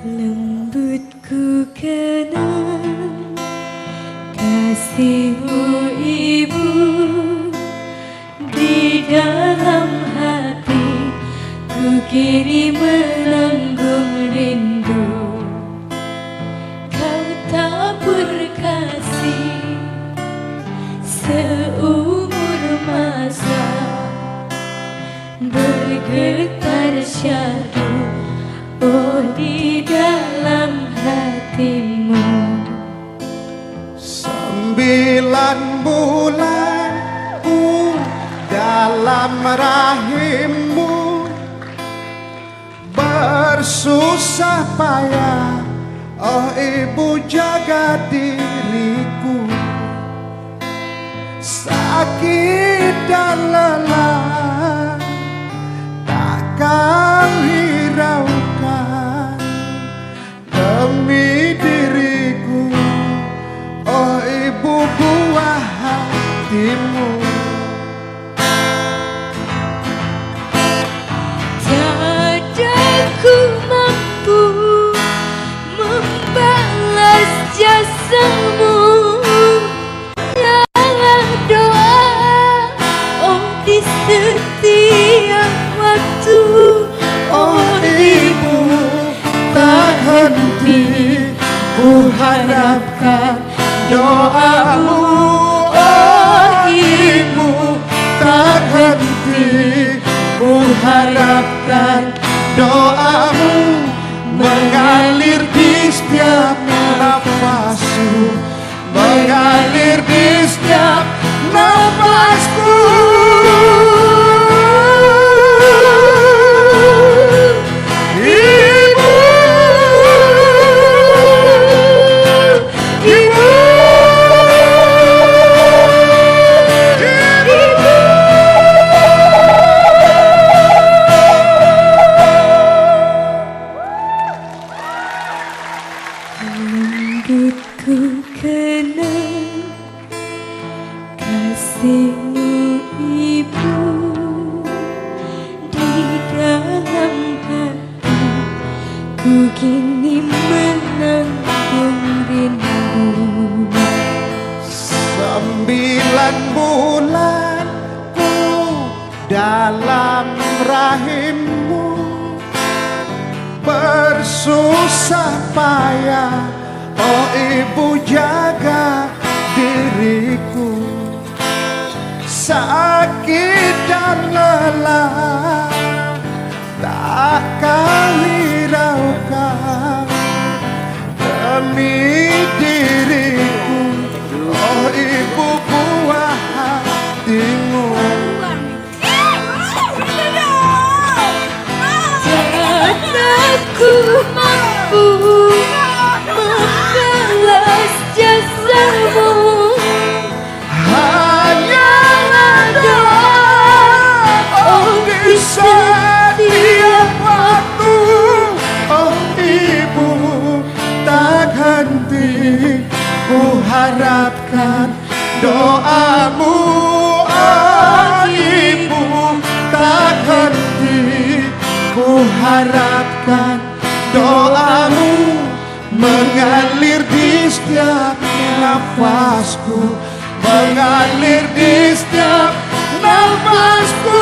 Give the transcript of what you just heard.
Lembutku kenang kasihmu ibu, di dalam hati ku kini menanggung rindu. Kau tak berkasih seumur masa, bergetar syahdu oh di dalam hatimu. 9 bulan ku dalam rahimmu, bersusah payah oh ibu jaga diriku. Sakit dan lelah tak kau hiraukan demi diriku, oh ibu buah hatimu. Tiada ku mampu membalas jasamu, hanyalah doa oh di setiap waktu. Oh ibu tak henti ku harapkan doamu. Oh ibu tak henti ku harapkan doamu, mengalir di setiap nafasku, mengalir di setiap nafasku. Lembutku kenang kasihmu ibu, di dalam hati ku kini menanggung rindu. 9 bulan ku dalam rahimmu, bersusah payah oh ibu jaga diriku. Sakit dan lelah tak kau hiraukan demi diriku, oh ibu buah hatimu. Ku mampu membalas jasamu, hanyalah doa oh di setiap waktu. Oh ibu tak henti ku harapkan doamu. Oh ibu tak henti ku harapkan doamu, mengalir di setiap nafasku, mengalir di setiap nafasku.